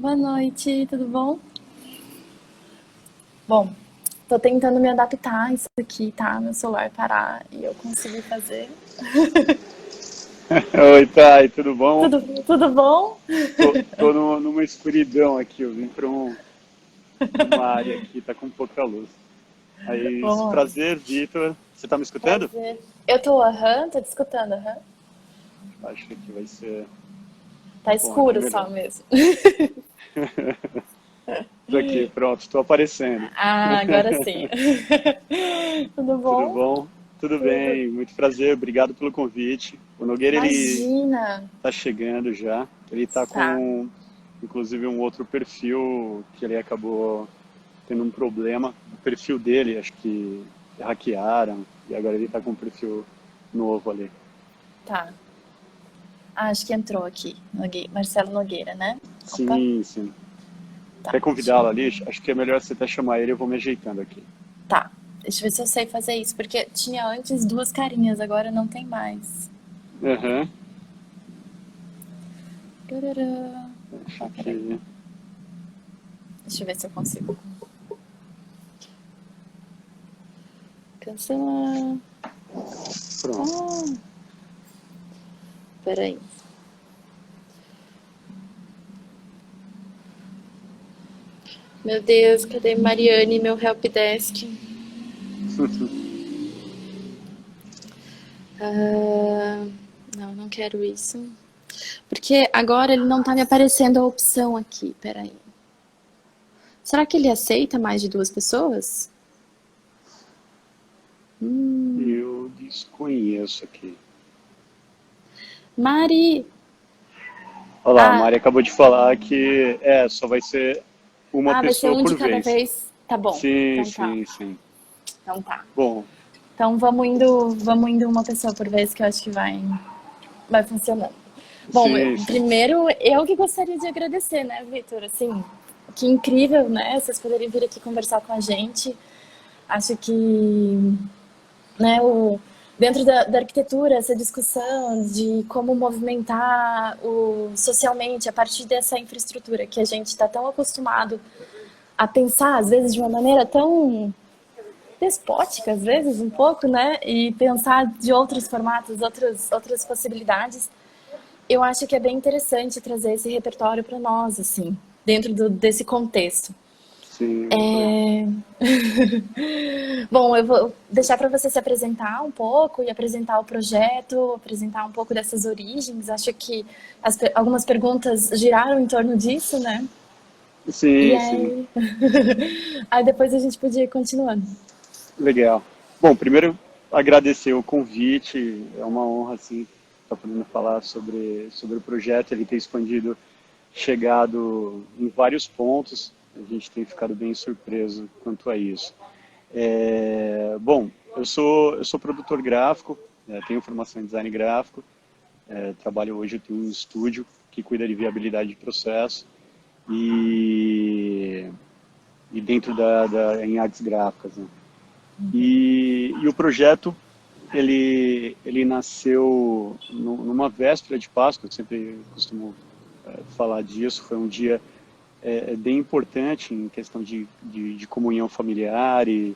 Boa noite, tudo bom? Bom, tô tentando me adaptar a isso aqui, tá? Meu celular parar e eu conseguir fazer. Oi, Thay, tudo bom? Tudo bom? Tô numa escuridão aqui, eu vim para uma área aqui, tá com pouca luz. Mas, Vamos lá. prazer, Vitor. Você tá me escutando? Prazer. Eu tô, tô te escutando, Acho que aqui vai ser. Tá Bom, aqui é escuro só melhor. mesmo. Tô aqui, pronto, tô aparecendo. Ah, agora sim. Tudo Tudo bom? bom? Tudo Tudo. bem, muito prazer, obrigado pelo convite. O Nogueira, ele Imagina. tá chegando já. Ele tá Tá. com, inclusive, um outro perfil que ele acabou tendo um problema. O perfil dele, acho que hackearam, e agora ele tá com um perfil novo ali. Tá. Ah, acho que entrou aqui. Marcelo Nogueira, né? Opa, Sim, sim. tá. Quer convidá-lo ali? Acho que é melhor você até chamar ele, eu vou me ajeitando aqui. Tá. Deixa eu ver se eu sei fazer isso, porque tinha antes duas carinhas, agora não tem mais. Aham, Tarará. acho Ó, peraí. que... Deixa eu ver se eu consigo. Cancelar. Pronto. Ah, peraí. Meu Deus, cadê Mariane, meu helpdesk? Ah, não, não quero isso. Porque agora ele não tá me aparecendo a opção aqui. Peraí. Será que ele aceita mais de duas pessoas? Eu desconheço aqui. Mari. Olha lá, a Ah, Mari acabou de falar que só vai ser uma vai ser pessoa um de por cada vez. vez? Tá bom. Sim, Então tá. sim, sim. Então tá. Bom, Então vamos indo uma pessoa por vez que eu acho que vai funcionando. Bom, sim, sim. primeiro eu que gostaria de agradecer, né, Vitor? Assim, que incrível, né? Vocês poderem vir aqui conversar com a gente. Acho que, né, dentro da arquitetura, essa discussão de como movimentar socialmente a partir dessa infraestrutura que a gente está tão acostumado a pensar, às vezes, de uma maneira tão despótica, às vezes, um pouco, né? E pensar de outros formatos, outras possibilidades. Eu acho que é bem interessante trazer esse repertório para nós, assim, dentro desse contexto. Sim, muito legal. É... Bom, eu vou deixar para você se apresentar um pouco e apresentar o projeto, apresentar um pouco dessas origens. Acho que algumas perguntas giraram em torno disso, né? E Sim, sim. aí, aí depois a gente podia ir continuando. Legal. Bom, primeiro agradecer o convite. É uma honra assim estar podendo falar sobre o projeto. Ele tem expandido, chegado em vários pontos. A gente tem ficado bem surpreso quanto a isso. Bom, eu sou produtor gráfico, tenho formação em design gráfico. Trabalho hoje, eu tenho um estúdio que cuida de viabilidade de processo e, e dentro em artes gráficas, né? E o projeto ele nasceu numa véspera de Páscoa. Eu sempre costumo falar disso. Foi um dia bem importante em questão de comunhão familiar e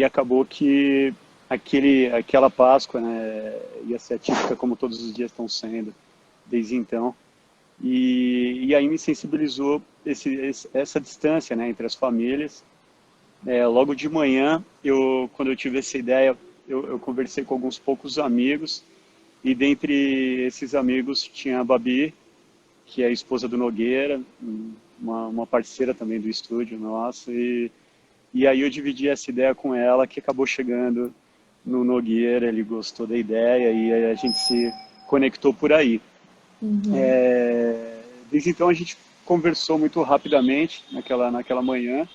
acabou que aquela Páscoa, né, ia ser atípica como todos os dias estão sendo desde então. E aí me sensibilizou essa distância, né, entre as famílias. Logo de manhã, quando eu tive essa ideia, eu conversei com alguns poucos amigos, e dentre esses amigos tinha a Babi, que é a esposa do Nogueira, uma parceira também do estúdio nosso, e aí eu dividi essa ideia com ela, que acabou chegando no Nogueira. Ele gostou da ideia e aí a gente se conectou por aí. Uhum. Desde então a gente conversou muito rapidamente naquela manhã.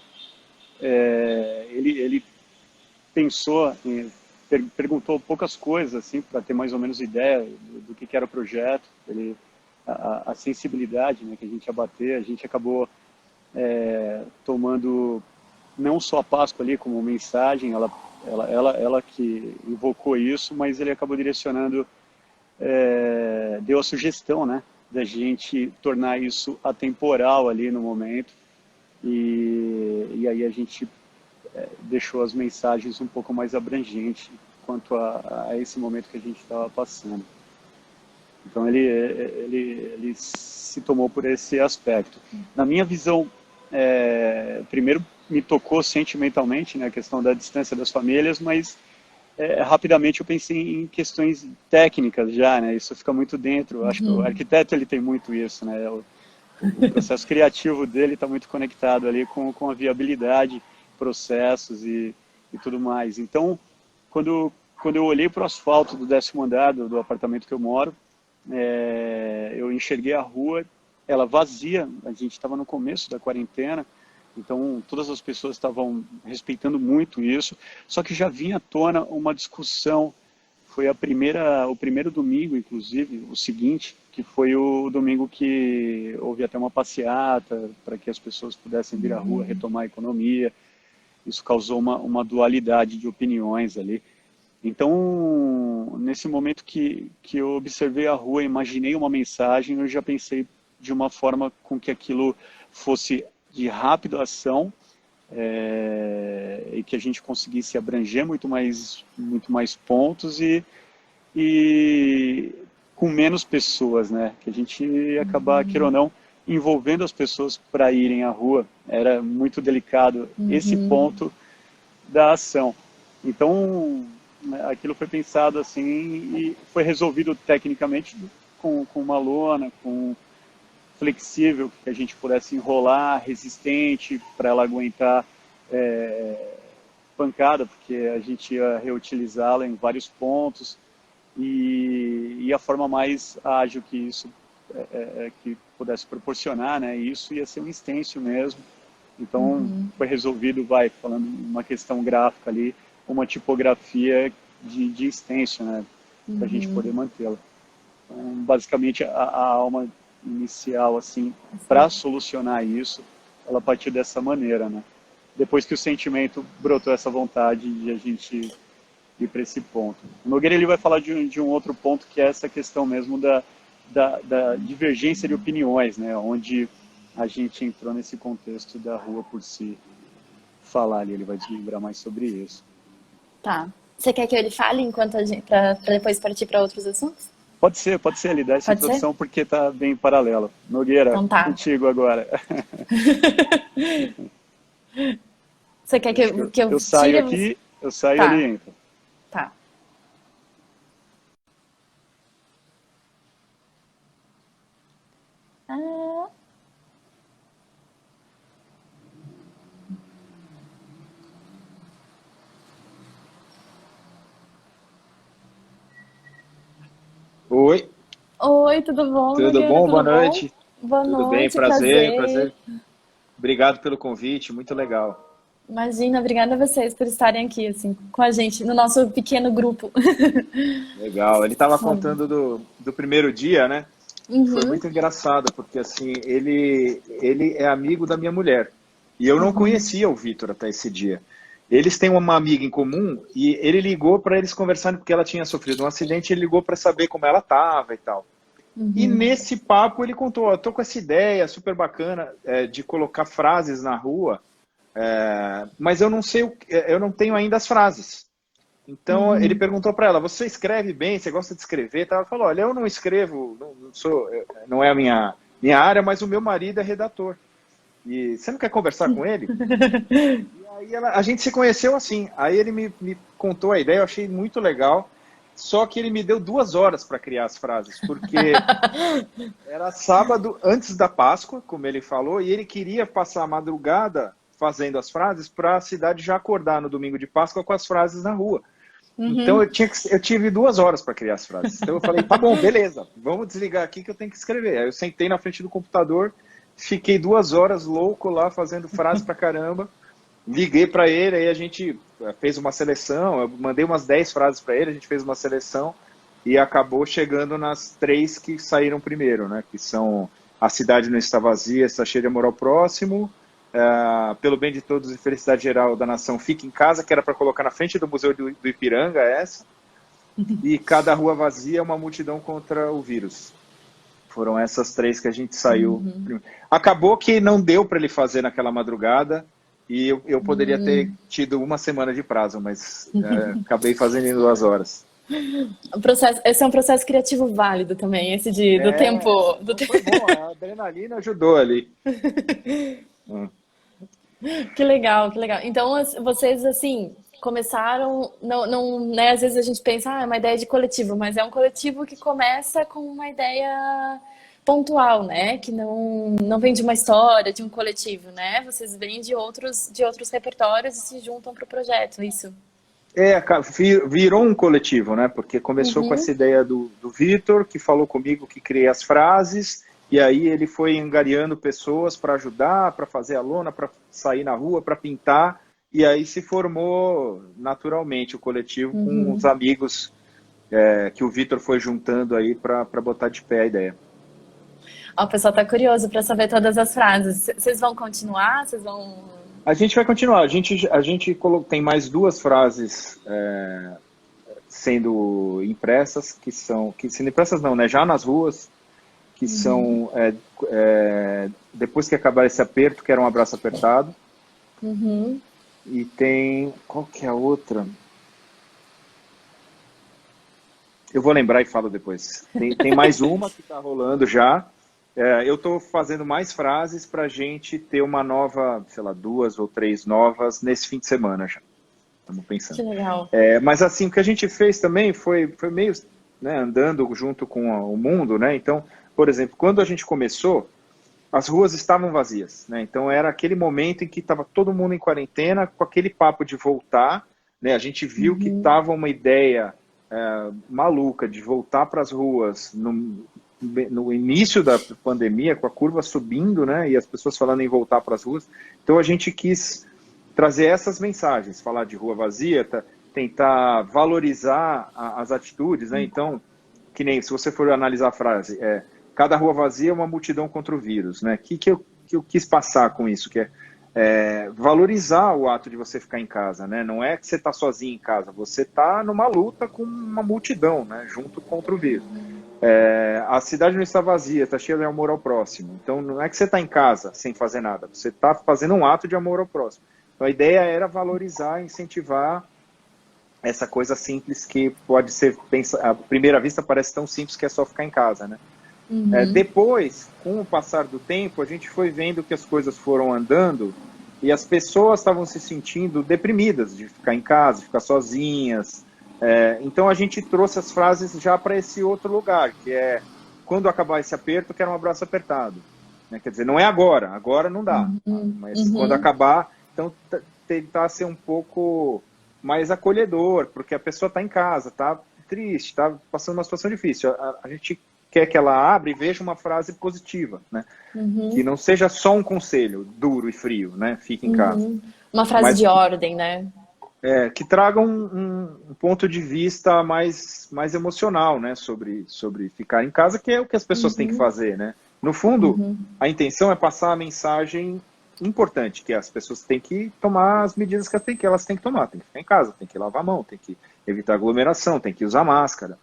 Ele pensou, perguntou poucas coisas assim para ter mais ou menos ideia do que era o projeto. A sensibilidade, né, que a gente ia bater, a gente acabou tomando não só a Páscoa ali como mensagem. Ela que invocou isso, mas ele acabou direcionando, deu a sugestão, né? da gente tornar isso atemporal ali no momento, e aí a gente deixou as mensagens um pouco mais abrangentes quanto a esse momento que a gente estava passando. Então ele se tomou por esse aspecto. Na minha visão, primeiro me tocou sentimentalmente, né, a questão da distância das famílias, mas rapidamente eu pensei em questões técnicas já, né? Isso fica muito dentro. Eu acho que o arquiteto ele tem muito isso, né? O processo criativo dele está muito conectado ali com a viabilidade, processos e tudo mais. Então, quando eu olhei para o asfalto do 10º andar do apartamento que eu moro, eu enxerguei a rua, ela vazia. A gente estava no começo da quarentena, então todas as pessoas estavam respeitando muito isso, só que já vinha à tona uma discussão. Foi o primeiro domingo, inclusive, o seguinte, que foi o domingo que houve até uma passeata para que as pessoas pudessem vir à rua, retomar a economia. Isso causou uma dualidade de opiniões ali. Então, nesse momento que eu observei a rua, imaginei uma mensagem, eu já pensei de uma forma com que aquilo fosse de rápida ação, e que a gente conseguisse abranger muito mais pontos e com menos pessoas, né? Que a gente ia acabar, queira ou não, envolvendo as pessoas para irem à rua. Era muito delicado esse ponto da ação. Então, aquilo foi pensado assim e foi resolvido tecnicamente com uma lona, com flexível, que a gente pudesse enrolar, resistente, para ela aguentar pancada, porque a gente ia reutilizá-la em vários pontos, e a forma mais ágil que isso que pudesse proporcionar, né? Isso ia ser um stencil mesmo. Então foi resolvido, falando uma questão gráfica ali, uma tipografia de stencil, né? Para a gente poder mantê-la. Então, basicamente a alma inicial, assim, para solucionar isso, ela partiu dessa maneira, né? Depois que o sentimento brotou essa vontade de a gente ir para esse ponto. O Nogueira ele vai falar de um outro ponto, que é essa questão mesmo da divergência de opiniões, né? Onde a gente entrou nesse contexto da rua por si falar ali, ele vai desmembrar mais sobre isso. Tá. Você quer que ele fale enquanto para depois partir para outros assuntos? Pode ser, ele dá essa introdução porque está bem paralelo. Nogueira, então, tá. Contigo agora. Você quer que eu saio aqui, eu saio tá. ali e entro. Tá. Oi. Oi, tudo bom? Tudo Nogueira, bom? tudo Boa bom? noite. Boa Tudo noite, bem? Prazer. Obrigado pelo convite, muito legal. Imagina, obrigada a vocês por estarem aqui, assim, com a gente, no nosso pequeno grupo. Legal. Ele estava contando do primeiro dia, né? Foi Uhum. muito engraçado, porque assim, ele é amigo da minha mulher. E eu não conhecia o Vitor até esse dia. Eles têm uma amiga em comum e ele ligou para eles conversarem, porque ela tinha sofrido um acidente, ele ligou para saber como ela estava e tal. E nesse papo ele contou, eu tô com essa ideia super bacana de colocar frases na rua, mas eu não sei, eu não tenho ainda as frases. Então ele perguntou para ela, você escreve bem, você gosta de escrever? Ela falou, olha, eu não escrevo, não é a minha área, mas o meu marido é redator. E você não quer conversar com ele? E aí a gente se conheceu assim. Aí ele me contou a ideia, eu achei muito legal. Só que ele me deu 2 horas para criar as frases, porque era sábado antes da Páscoa, como ele falou, e ele queria passar a madrugada fazendo as frases para a cidade já acordar no domingo de Páscoa com as frases na rua. Então eu tive 2 horas para criar as frases. Então eu falei, tá bom, beleza, vamos desligar aqui que eu tenho que escrever. Aí eu sentei na frente do computador, fiquei 2 horas louco lá fazendo frase pra caramba. Liguei para ele, aí a gente fez uma seleção, eu mandei umas 10 frases para ele, a gente fez uma seleção e acabou chegando nas 3 que saíram primeiro, né? Que são A Cidade Não Está Vazia, Está Cheia de Amor ao Próximo, Pelo Bem de Todos e Felicidade Geral da Nação Fique em Casa, que era para colocar na frente do Museu do Ipiranga, essa, e Cada Rua Vazia é uma multidão contra o vírus. Foram essas 3 que a gente saiu. Acabou que não deu para ele fazer naquela madrugada, e eu poderia ter tido 1 semana de prazo, mas acabei fazendo em 2 horas. Esse é um processo criativo válido também, esse do tempo. Foi bom, a adrenalina ajudou ali. Que legal, que legal. Então, vocês, assim, começaram, não, né, às vezes a gente pensa, é uma ideia de coletivo, mas é um coletivo que começa com uma ideia pontual, né, que não vem de uma história, de um coletivo, né, vocês vêm de outros repertórios e se juntam para o projeto, isso. Virou um coletivo, né, porque começou com essa ideia do Vitor, que falou comigo que criei as frases, e aí ele foi angariando pessoas para ajudar, para fazer a lona, para sair na rua, para pintar. E aí se formou naturalmente o coletivo com os amigos que o Vitor foi juntando aí para botar de pé a ideia. O pessoal está curioso para saber todas as frases. Vocês vão continuar? Vocês vão... A gente vai continuar. A gente tem mais 2 frases sendo impressas, sendo impressas não, né? Já nas ruas, que são depois que acabar esse aperto, que era um abraço apertado. E tem... Qual que é a outra? Eu vou lembrar e falo depois. Tem mais uma que está rolando já. Eu estou fazendo mais frases para a gente ter uma nova, sei lá, 2 ou 3 novas nesse fim de semana já. Estamos pensando. Que legal. Mas assim, o que a gente fez também foi meio, né, andando junto com o mundo, né? Então, por exemplo, quando a gente começou, as ruas estavam vazias, né? Então era aquele momento em que estava todo mundo em quarentena, com aquele papo de voltar, né? A gente viu que estava uma ideia maluca de voltar para as ruas no início da pandemia, com a curva subindo, né? E as pessoas falando em voltar para as ruas. Então a gente quis trazer essas mensagens, falar de rua vazia, tentar valorizar as atitudes, né? Então, que nem se você for analisar a frase, cada rua vazia é uma multidão contra o vírus, né? Que eu quis passar com isso, que é valorizar o ato de você ficar em casa, né? Não é que você está sozinho em casa, você está numa luta com uma multidão, né? Junto contra o vírus. A cidade não está vazia, está cheia de amor ao próximo. Então não é que você está em casa sem fazer nada, você está fazendo um ato de amor ao próximo. Então a ideia era valorizar, incentivar essa coisa simples que pode ser, à primeira vista parece tão simples que é só ficar em casa, né? Depois, com o passar do tempo, a gente foi vendo que as coisas foram andando e as pessoas estavam se sentindo deprimidas de ficar em casa, de ficar sozinhas. Então a gente trouxe as frases já para esse outro lugar, que é quando acabar esse aperto, quero um abraço apertado. Né? Quer dizer, não é agora não dá, mas quando acabar, então tentar ser um pouco mais acolhedor, porque a pessoa está em casa, está triste, está passando uma situação difícil. A gente quer que ela abra e veja uma frase positiva, né? Que não seja só um conselho duro e frio, né? Fique em casa. Uma frase de ordem, né? Que traga um ponto de vista mais emocional, né? Sobre ficar em casa, que é o que as pessoas têm que fazer, né? No fundo, a intenção é passar a mensagem importante, que as pessoas têm que tomar as medidas que elas têm que tomar. Tem que ficar em casa, tem que lavar a mão, tem que evitar aglomeração, tem que usar máscara.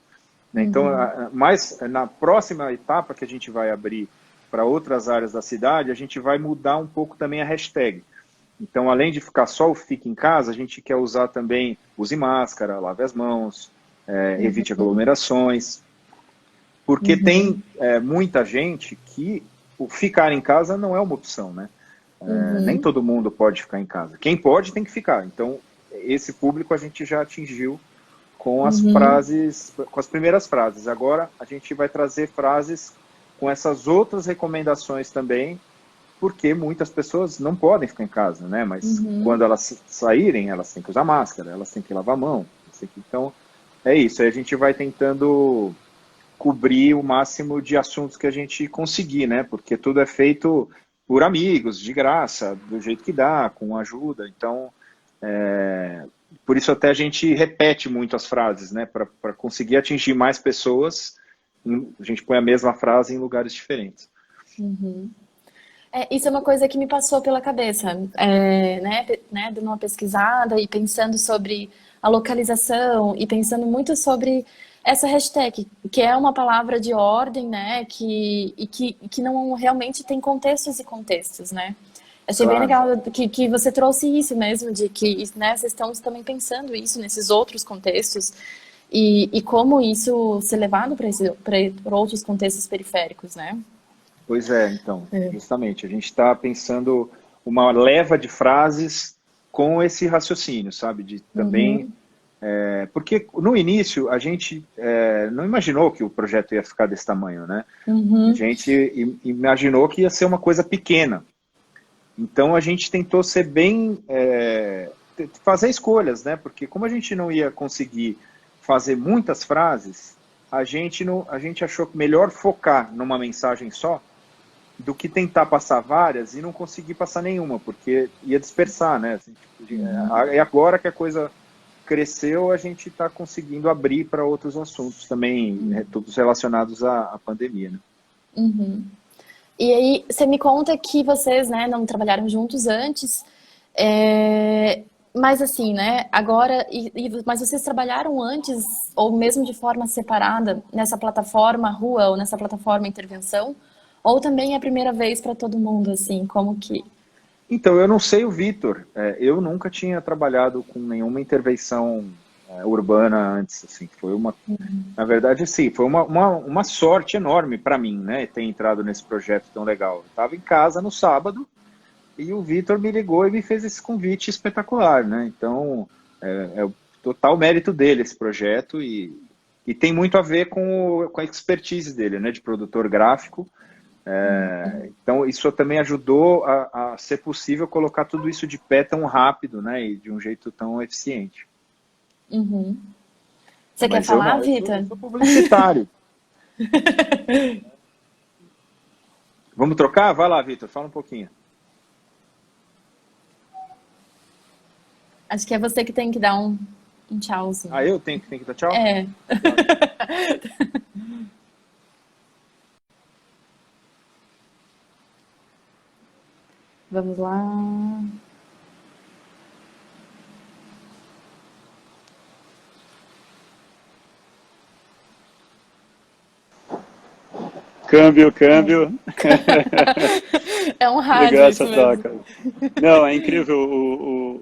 Né? Então, mas na próxima etapa que a gente vai abrir para outras áreas da cidade, a gente vai mudar um pouco também a hashtag. Então, além de ficar só o fique em casa, a gente quer usar também use máscara, lave as mãos, evite aglomerações, porque tem muita gente que o ficar em casa não é uma opção, né? Nem todo mundo pode ficar em casa. Quem pode tem que ficar. Então, esse público a gente já atingiu com as frases, com as primeiras frases. Agora a gente vai trazer frases com essas outras recomendações também, porque muitas pessoas não podem ficar em casa, né? Mas quando elas saírem, elas têm que usar máscara, elas têm que lavar a mão. Então, é isso. Aí a gente vai tentando cobrir o máximo de assuntos que a gente conseguir, né? Porque tudo é feito por amigos, de graça, do jeito que dá, com ajuda. Então, por isso até a gente repete muito as frases, né? Para conseguir atingir mais pessoas, a gente põe a mesma frase em lugares diferentes. Isso é uma coisa que me passou pela cabeça, né, dando uma pesquisada e pensando sobre a localização e pensando muito sobre essa hashtag, que é uma palavra de ordem, né? Que não realmente tem contextos e contextos, né? Achei bem Claro. legal que você trouxe isso mesmo, de que, né, vocês estão também pensando isso nesses outros contextos e como isso ser levado para outros contextos periféricos, né? Pois é, então, É. justamente, a gente está pensando uma leva de frases com esse raciocínio, sabe? De também, Uhum, porque no início a gente não imaginou que o projeto ia ficar desse tamanho, né? A uhum, gente imaginou que ia ser uma coisa pequena. Então a gente tentou ser bem, fazer escolhas, né? Porque como a gente não ia conseguir fazer muitas frases, a gente não, a gente achou melhor focar numa mensagem só do que tentar passar várias e não conseguir passar nenhuma, porque ia dispersar, né? Assim, tipo, uhum, e agora que a coisa cresceu, a gente está conseguindo abrir para outros assuntos também, todos relacionados à pandemia, né? uhum. E aí, você me conta que vocês, né, não trabalharam juntos antes, mas assim, né, agora, mas vocês trabalharam antes, ou mesmo de forma separada, nessa plataforma Rua ou nessa plataforma Intervenção? Ou também é a primeira vez para todo mundo, assim, como que... Então, eu não sei o Vitor. Eu nunca tinha trabalhado com nenhuma intervenção urbana antes. Assim, foi uma, na verdade, sim, foi uma sorte enorme para mim, né, ter entrado nesse projeto tão legal. Eu estava em casa no sábado e o Vitor me ligou e me fez esse convite espetacular, né? Então, é o total mérito dele esse projeto e tem muito a ver com a expertise dele, né, de produtor gráfico. Então, isso também ajudou a ser possível colocar tudo isso de pé tão rápido, né, e de um jeito tão eficiente. Uhum. Você quer Mas eu falar, não, eu Vitor? sou publicitário. Vamos trocar? Vai lá, Vitor, fala um pouquinho. Acho que é você que tem que dar um tchauzinho. Ah, eu tenho que dar tchau? É, Tá. vamos lá. Câmbio, câmbio. É um rádio Legal isso essa mesmo. troca. Não, é incrível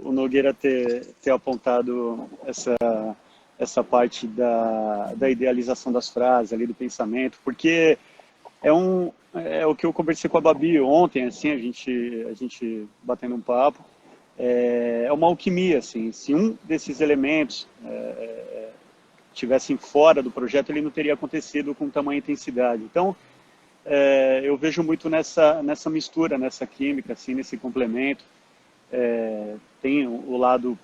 o Nogueira ter apontado essa parte da idealização das frases ali, do pensamento, porque é o que eu conversei com a Babi ontem, assim, a gente batendo um papo, é uma alquimia, assim, se um desses elementos tivessem fora do projeto, ele não teria acontecido com tamanha intensidade. Então, eu vejo muito nessa mistura, nessa química, assim, nesse complemento. Tem o lado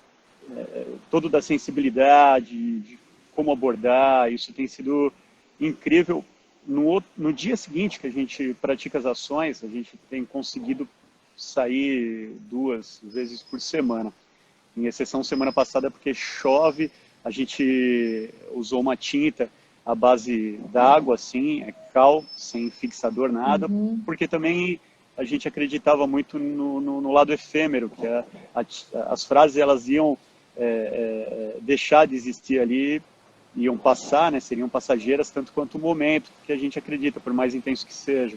todo da sensibilidade, de como abordar, isso tem sido incrível. No dia seguinte que a gente pratica as ações, a gente tem conseguido sair 2 vezes por semana. Em exceção semana passada porque chove, a gente usou uma tinta à base d'água, assim, cal, sem fixador, nada, Uhum. porque também a gente acreditava muito no lado efêmero, que as frases elas iam deixar de existir ali, iam passar, né, seriam passageiras, tanto quanto o momento que a gente acredita, por mais intenso que seja.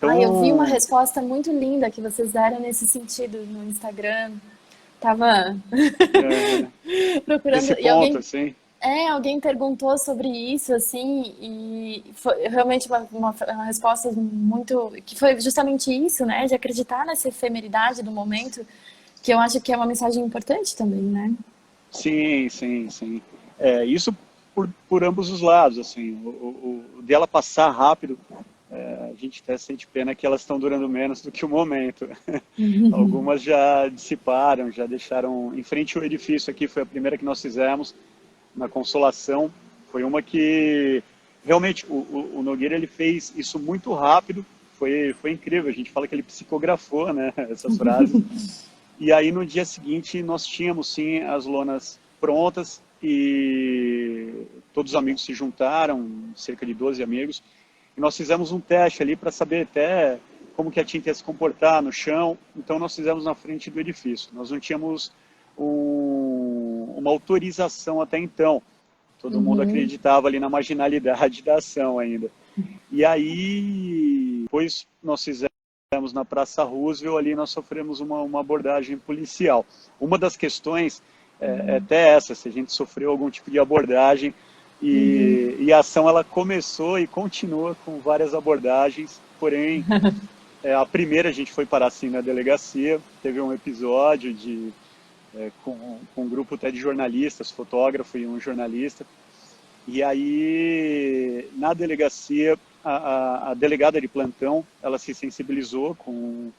Ah, eu vi uma Então, resposta muito linda que vocês deram nesse sentido no Instagram. Tava procurando nesse e ponto, assim, alguém perguntou sobre isso assim e foi realmente uma resposta muito que foi justamente isso, né, de acreditar nessa efemeridade do momento, que eu acho que é uma mensagem importante também, né? sim, sim, sim. Isso por ambos os lados, assim, o dela passar rápido, a gente até sente pena que elas estão durando menos do que o momento. Algumas já dissiparam, já deixaram em frente ao edifício aqui, foi a primeira que nós fizemos, na Consolação, foi uma que realmente o Nogueira ele fez isso muito rápido, foi incrível, a gente fala que ele psicografou, né, essas frases. E aí no dia seguinte nós tínhamos sim as lonas prontas e todos os amigos se juntaram, cerca de 12 amigos, e nós fizemos um teste ali para saber até como que a tinta ia se comportar no chão. Então nós fizemos na frente do edifício. Nós não tínhamos uma autorização até então. Todo mundo acreditava ali na marginalidade da ação ainda. E aí, depois nós fizemos na Praça Roosevelt, ali nós sofremos uma abordagem policial. Uma das questões é até essa, se a gente sofreu algum tipo de abordagem, e a ação ela começou e continua com várias abordagens, porém, a primeira a gente foi parar assim na delegacia, teve um episódio com um grupo até de jornalistas, fotógrafo e um jornalista, e aí na delegacia a delegada de plantão, ela se sensibilizou com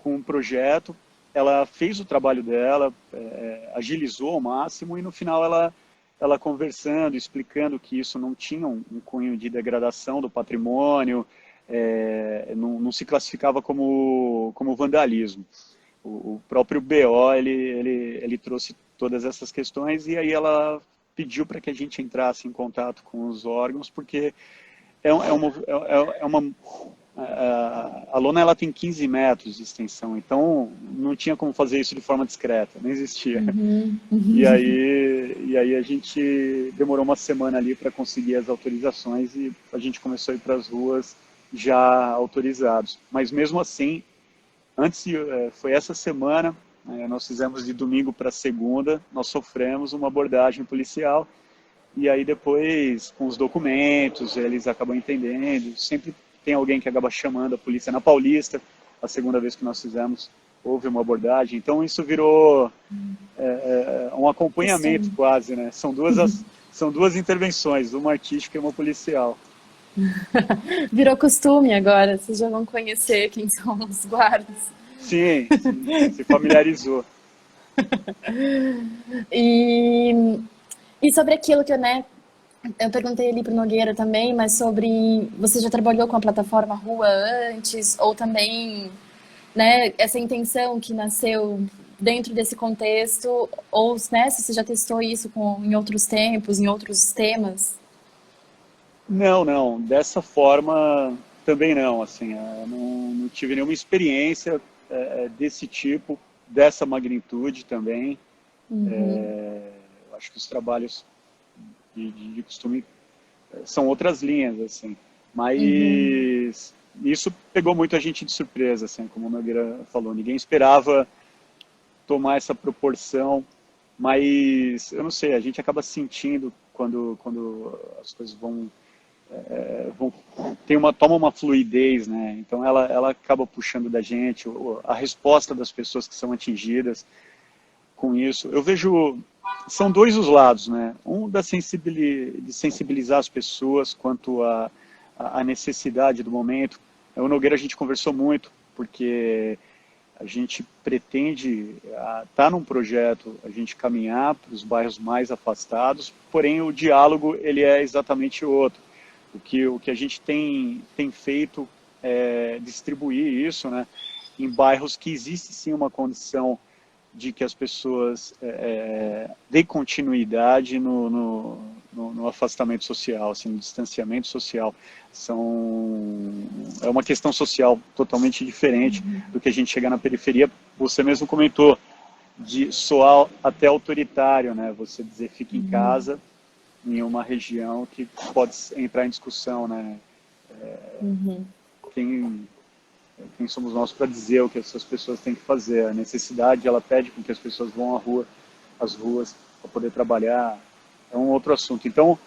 um projeto, ela fez o trabalho dela, agilizou ao máximo, e no final ela conversando, explicando que isso não tinha um cunho de degradação do patrimônio, não se classificava como vandalismo. O próprio BO, ele trouxe todas essas questões, e aí ela pediu para que a gente entrasse em contato com os órgãos, porque a lona ela tem 15 metros de extensão, então não tinha como fazer isso de forma discreta, não existia. E aí a gente demorou uma semana ali para conseguir as autorizações, e a gente começou a ir para as ruas já autorizados. Mas mesmo assim, foi essa semana, nós fizemos de domingo para segunda, nós sofremos uma abordagem policial, e aí depois, com os documentos, eles acabam entendendo, sempre tem alguém que acaba chamando a polícia. Na Paulista, a segunda vez que nós fizemos, houve uma abordagem, então isso virou um acompanhamento. Sim. Quase, né? São duas intervenções, uma artística e uma policial. Virou costume agora, vocês já vão conhecer quem são os guardas. Sim, se familiarizou. E sobre aquilo que eu perguntei ali para o Nogueira também, mas sobre, você já trabalhou com a plataforma Rua antes, ou também, né, essa intenção que nasceu dentro desse contexto, ou, né, se você já testou isso em outros tempos, em outros temas? Não, dessa forma também não, assim, não tive nenhuma experiência desse tipo, dessa magnitude também. Acho que os trabalhos de costume são outras linhas, assim, mas isso pegou muito a gente de surpresa, assim, como o Nogueira falou, ninguém esperava tomar essa proporção, mas eu não sei, a gente acaba sentindo quando as coisas toma uma fluidez, né? Então ela acaba puxando da gente, a resposta das pessoas que são atingidas com isso. Eu vejo, são dois os lados, né? Um de sensibilizar as pessoas quanto à necessidade do momento. O Nogueira a gente conversou muito, porque a gente pretende estar num projeto, a gente caminhar para os bairros mais afastados, porém o diálogo ele é exatamente outro. O que a gente tem feito é distribuir isso, né, em bairros que existe sim uma condição de que as pessoas deem continuidade no afastamento social, assim, no distanciamento social. É uma questão social totalmente diferente do que a gente chegar na periferia. Você mesmo comentou, de soar até autoritário, né? Você dizer fique em casa, em uma região que pode entrar em discussão, né? Quem somos nós para dizer o que essas pessoas têm que fazer? A necessidade, ela pede com que as pessoas vão às ruas para poder trabalhar, é um outro assunto. Então,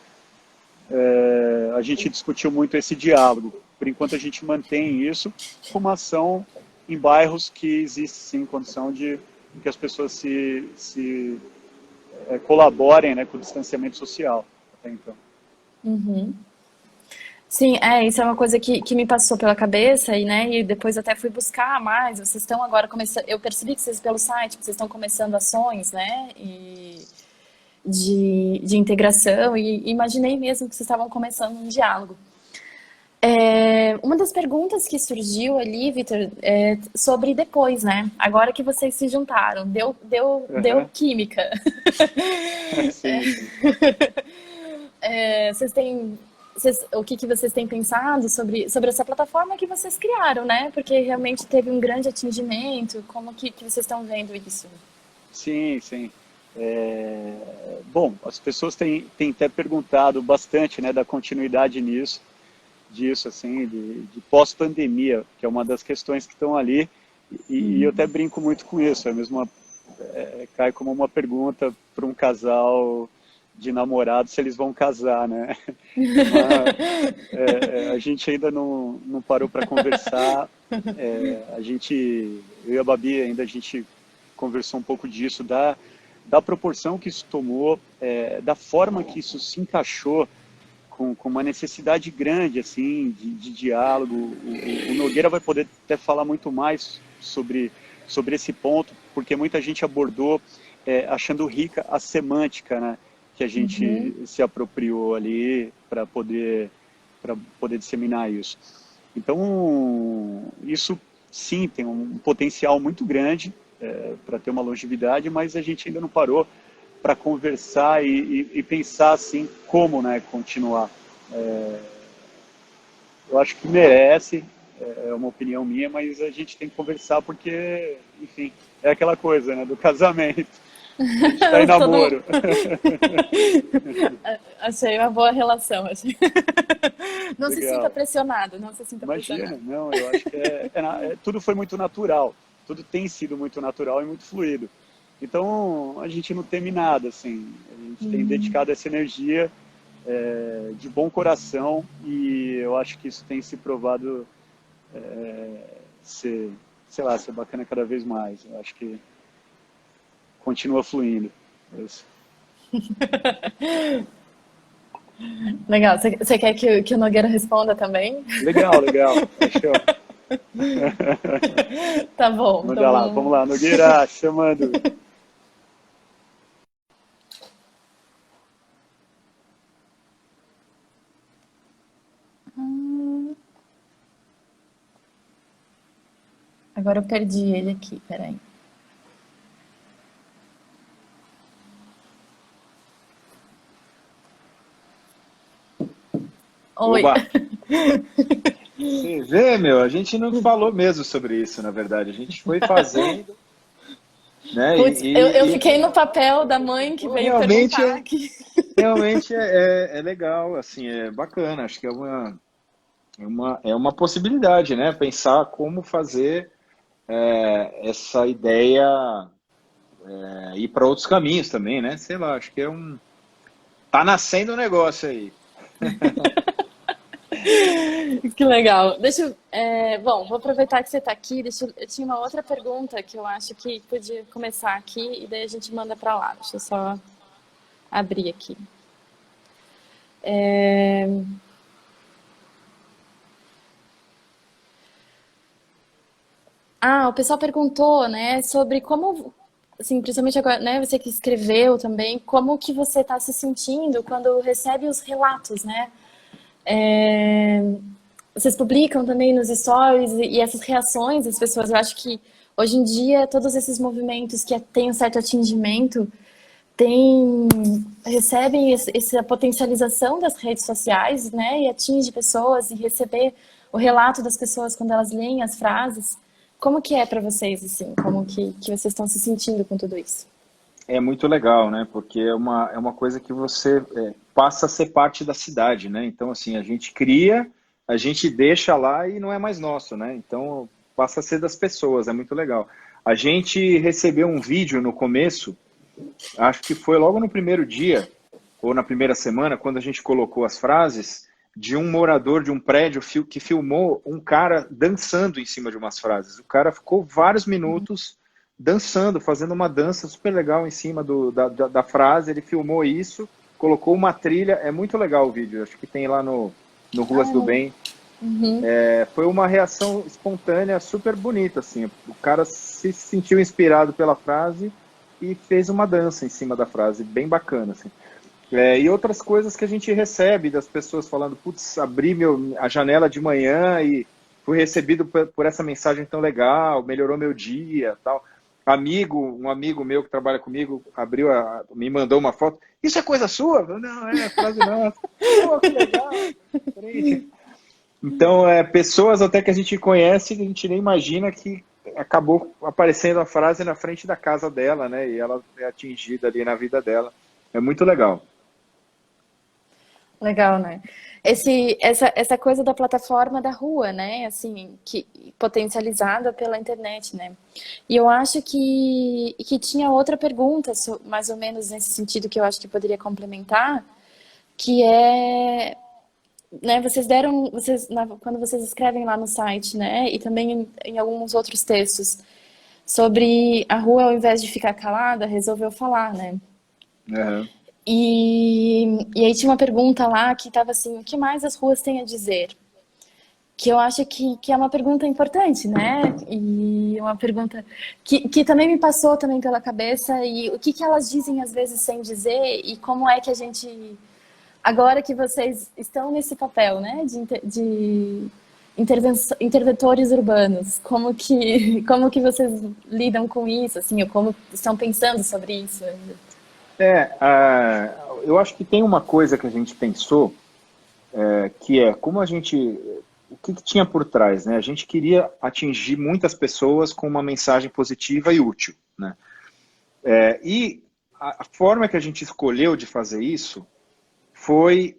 a gente discutiu muito esse diálogo. Por enquanto, a gente mantém isso como ação em bairros que existe, sim, condição de que as pessoas se colaborem, né, com o distanciamento social, até então. Sim, isso é uma coisa que me passou pela cabeça e depois até fui buscar mais. Vocês estão agora começando, eu percebi que vocês pelo site, vocês estão começando ações, né, de integração, e imaginei mesmo que vocês estavam começando um diálogo. Uma das perguntas que surgiu ali, Vitor, é sobre depois, né? Agora que vocês se juntaram, deu química. Sim. O que vocês têm pensado sobre essa plataforma que vocês criaram, né? Porque realmente teve um grande atingimento. Como que vocês estão vendo isso? Sim. Bom, as pessoas têm até perguntado bastante, né, da continuidade disso, assim, de pós-pandemia, que é uma das questões que estão ali, e eu até brinco muito com isso, cai como uma pergunta para um casal de namorados se eles vão casar, né? A gente ainda não parou para conversar, eu e a Babi ainda a gente conversou um pouco disso, da proporção que isso tomou, da forma que isso se encaixou com uma necessidade grande assim de diálogo. O Nogueira vai poder até falar muito mais sobre esse ponto, porque muita gente abordou achando rica a semântica, né, que a gente se apropriou ali para poder disseminar isso. Então, isso sim tem um potencial muito grande para ter uma longevidade, mas a gente ainda não parou para conversar e pensar assim como, né, continuar. Eu acho que merece, é uma opinião minha, mas a gente tem que conversar porque, enfim, é aquela coisa, né, do casamento. A gente está em namoro. Achei uma boa relação. Achei. Não se Legal. sinta pressionado, não se sinta Imagina, pressionado. não, eu acho que tudo foi muito natural, tudo tem sido muito natural e muito fluido. Então, a gente não teme nada, assim, a gente tem dedicado essa energia de bom coração e eu acho que isso tem se provado ser bacana cada vez mais. Eu acho que continua fluindo. Isso. Legal. Você quer que o Nogueira responda também? Legal. Acho Tá bom. Manda lá, vamos lá. Nogueira, chamando. Agora eu perdi ele aqui, peraí. Oi. Oba! Você vê, meu, a gente não falou mesmo sobre isso, na verdade. A gente foi fazendo, né? Putz, eu fiquei no papel da mãe que veio realmente perguntar aqui. Realmente é legal, assim, é bacana. Acho que é uma possibilidade, né? Pensar como fazer essa ideia ir para outros caminhos também, né? Sei lá, acho que tá nascendo um negócio aí. Que legal. Bom, vou aproveitar que você está aqui. Eu tinha uma outra pergunta que eu acho que podia começar aqui e daí a gente manda para lá. Deixa eu só abrir aqui. O pessoal perguntou, né, sobre como, assim, principalmente agora, né, você que escreveu também, como que você está se sentindo quando recebe os relatos, né? Vocês publicam também nos stories e essas reações das pessoas. Eu acho que hoje em dia todos esses movimentos que têm um certo atingimento recebem essa potencialização das redes sociais, né? E atinge pessoas e receber o relato das pessoas quando elas leem as frases. Como que é para vocês, assim? Como que vocês estão se sentindo com tudo isso? É muito legal, né? Porque é uma coisa que você passa a ser parte da cidade, né? Então, assim, a gente cria, a gente deixa lá e não é mais nosso, né? Então, passa a ser das pessoas, é muito legal. A gente recebeu um vídeo no começo, acho que foi logo no primeiro dia, ou na primeira semana, quando a gente colocou as frases, de um morador de um prédio que filmou um cara dançando em cima de umas frases. O cara ficou vários minutos dançando, fazendo uma dança super legal em cima da frase. Ele filmou isso, colocou uma trilha. É muito legal o vídeo, acho que tem lá no Ruas do Bem. Foi uma reação espontânea super bonita, assim. O cara se sentiu inspirado pela frase e fez uma dança em cima da frase, bem bacana, assim. E outras coisas que a gente recebe das pessoas falando, putz, abri a janela de manhã e fui recebido por essa mensagem tão legal, melhorou meu dia, tal. Um amigo meu que trabalha comigo me mandou uma foto. Isso é coisa sua? Não, frase nossa. Pô, que legal. Então, pessoas até que a gente conhece, que a gente nem imagina que acabou aparecendo a frase na frente da casa dela, né? E ela é atingida ali na vida dela. É muito legal. Legal, né? Essa coisa da plataforma da rua, né? Assim, que potencializada pela internet, né? E eu acho que tinha outra pergunta, mais ou menos nesse sentido, que eu acho que poderia complementar, que é, né, quando vocês escrevem lá no site, né? E também em alguns outros textos, sobre a rua, ao invés de ficar calada, resolveu falar, né? Aham. E aí tinha uma pergunta lá que estava assim, o que mais as ruas têm a dizer? Que eu acho que é uma pergunta importante, né? E uma pergunta que também me passou também pela cabeça, e o que elas dizem às vezes sem dizer, e como é que a gente, agora que vocês estão nesse papel, né, de interventores urbanos, como que vocês lidam com isso, assim, ou como estão pensando sobre isso ainda? Eu acho que tem uma coisa que a gente pensou, que é como a gente, o que que tinha por trás, né? A gente queria atingir muitas pessoas com uma mensagem positiva e útil, né? E a forma que a gente escolheu de fazer isso foi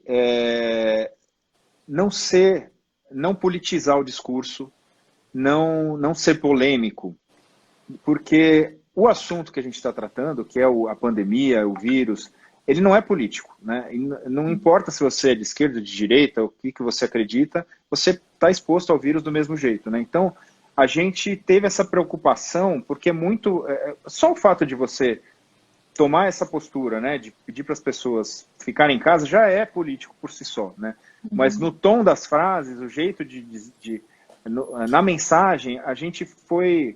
não ser, não politizar o discurso, não ser polêmico, porque o assunto que a gente está tratando, que é a pandemia, o vírus, ele não é político, né? E não importa se você é de esquerda, de direita, o que você acredita, você está exposto ao vírus do mesmo jeito, né? Então, a gente teve essa preocupação, porque é muito... só o fato de você tomar essa postura, né, de pedir para as pessoas ficarem em casa, já é político por si só, né? Mas no tom das frases, o jeito na mensagem, a gente foi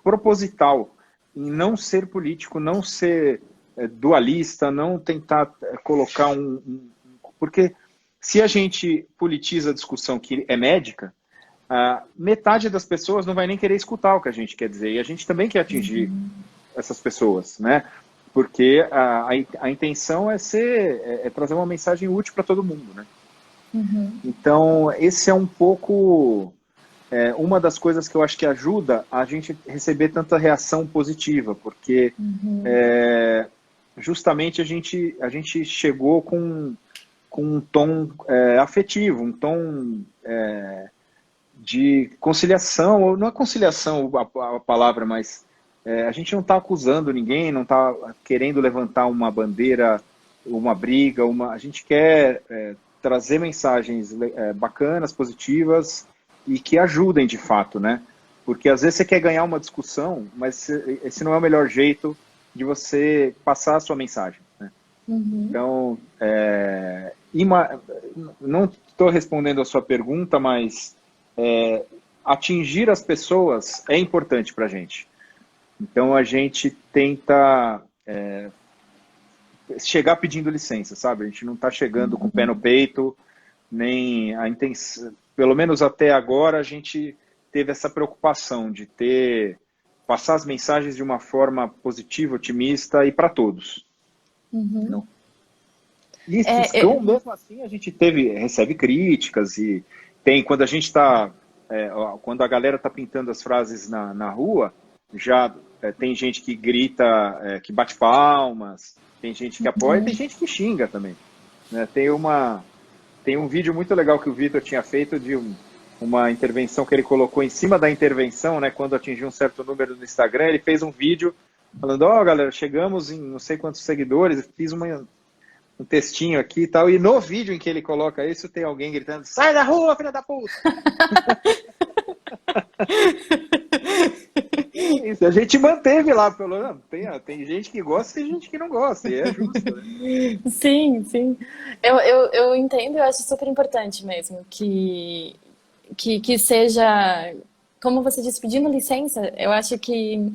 proposital em não ser político, não ser dualista, não tentar colocar porque se a gente politiza a discussão que é médica, metade das pessoas não vai nem querer escutar o que a gente quer dizer, e a gente também quer atingir essas pessoas, né? Porque a intenção é trazer uma mensagem útil para todo mundo, né? Então, esse é um pouco uma das coisas que eu acho que ajuda a gente receber tanta reação positiva, porque justamente a gente chegou com um tom afetivo, um tom de conciliação, ou não é conciliação a palavra, mas a gente não está acusando ninguém, não está querendo levantar uma bandeira, uma briga, a gente quer trazer mensagens bacanas, positivas e que ajudem de fato, né? Porque às vezes você quer ganhar uma discussão, mas esse não é o melhor jeito de você passar a sua mensagem, né? Então, não estou respondendo a sua pergunta, mas atingir as pessoas é importante para a gente. Então a gente tenta chegar pedindo licença, sabe? A gente não está chegando com o pé no peito, nem a intenção. Pelo menos até agora a gente teve essa preocupação de passar as mensagens de uma forma positiva, otimista e para todos. Não. E mesmo assim a gente recebe críticas e quando a gente está quando a galera está pintando as frases na rua, já tem gente que grita, que bate palmas, tem gente que apoia, tem gente que xinga também, né? Tem um vídeo muito legal que o Vitor tinha feito de uma intervenção que ele colocou em cima da intervenção, né? Quando atingiu um certo número no Instagram, ele fez um vídeo falando, galera, chegamos em não sei quantos seguidores, fiz um textinho aqui e tal, e no vídeo em que ele coloca isso, tem alguém gritando, sai da rua, filha da puta! Isso, a gente manteve lá, tem gente que gosta e tem gente que não gosta, e é justo, né? Sim, sim. Eu entendo, eu acho super importante mesmo que seja, como você disse, pedindo licença. Eu acho que,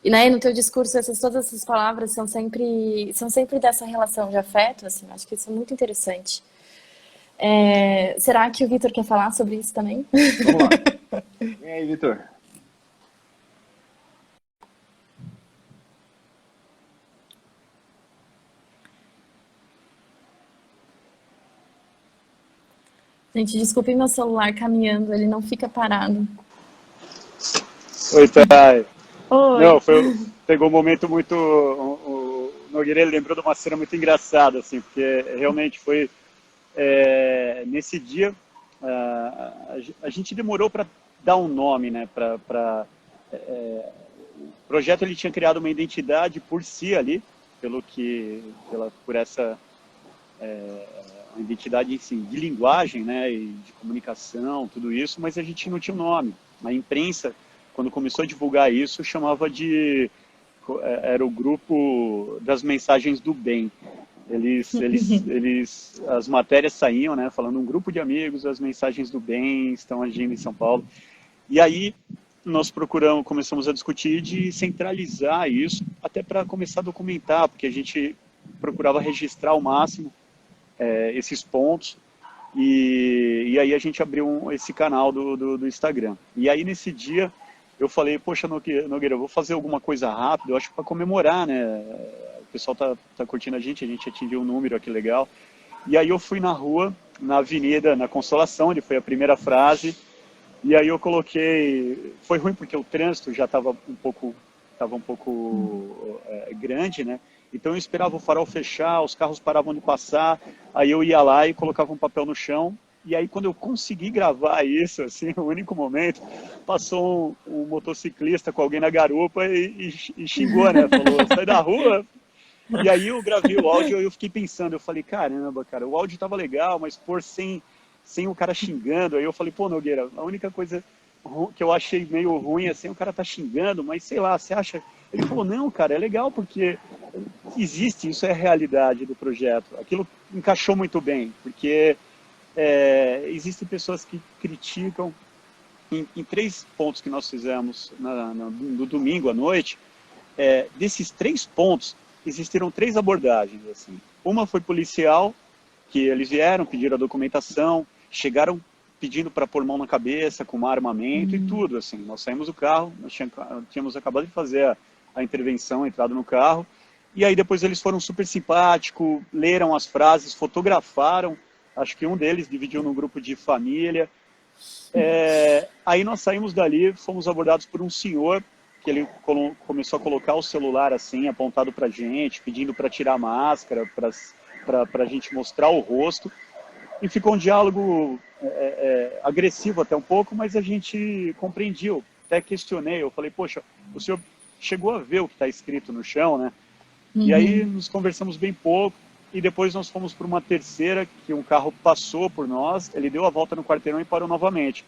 né, no teu discurso, todas essas palavras são sempre dessa relação de afeto, assim, eu acho que isso é muito interessante. Será que o Vitor quer falar sobre isso também? Vamos lá. E aí, Vitor? Gente, desculpe meu celular caminhando, ele não fica parado. Oi, Thay. Oi. Não, pegou um momento muito. O Nogueira ele lembrou de uma cena muito engraçada, assim, porque realmente foi nesse dia a gente demorou para dar um nome, né? O projeto ele tinha criado uma identidade por si ali, por essa uma identidade assim, de linguagem, né, e de comunicação, tudo isso, mas a gente não tinha um nome. A imprensa, quando começou a divulgar isso, chamava era o grupo das mensagens do bem. As matérias saíam, né, falando um grupo de amigos, as mensagens do bem estão agindo em São Paulo. E aí nós começamos a discutir de centralizar isso, até para começar a documentar, porque a gente procurava registrar ao máximo esses pontos, e aí a gente abriu esse canal do Instagram. E aí nesse dia eu falei, poxa, Nogueira, eu vou fazer alguma coisa rápida, eu acho que para comemorar, né? O pessoal tá curtindo a gente atingiu um número aqui legal. E aí eu fui na rua, na avenida, na Consolação, onde foi a primeira frase, e aí eu coloquei, foi ruim porque o trânsito já estava um pouco grande, né? Então eu esperava o farol fechar, os carros paravam de passar, aí eu ia lá e colocava um papel no chão. E aí quando eu consegui gravar isso, assim, o único momento, passou um motociclista com alguém na garupa e xingou, né? Falou, sai da rua. E aí eu gravei o áudio e eu fiquei pensando, eu falei, caramba, cara, o áudio tava legal, mas por sem o cara xingando. Aí eu falei, pô, Nogueira, a única coisa que eu achei meio ruim assim, o cara tá xingando, mas sei lá, você acha? Ele falou, não, cara, é legal porque existe, isso é a realidade do projeto. Aquilo encaixou muito bem, porque existem pessoas que criticam em 3 pontos que nós fizemos no domingo à noite. Desses 3 pontos, existiram 3 abordagens. Assim. Uma foi policial, que eles vieram, pediram a documentação, chegaram pedindo para pôr mão na cabeça, com um armamento e tudo. Assim. Nós saímos do carro, nós tínhamos acabado de fazer a intervenção, entrado no carro, e aí depois eles foram super simpáticos, leram as frases, fotografaram, acho que um deles dividiu num grupo de família. Aí nós saímos dali, fomos abordados por um senhor, que ele começou a colocar o celular assim, apontado para a gente, pedindo para tirar a máscara, para a gente mostrar o rosto, e ficou um diálogo agressivo até um pouco, mas a gente compreendiu, até questionei, eu falei, poxa, o senhor chegou a ver o que está escrito no chão, né? Uhum. E aí nos conversamos bem pouco, e depois nós fomos para uma terceira, que um carro passou por nós, ele deu a volta no quarteirão e parou novamente.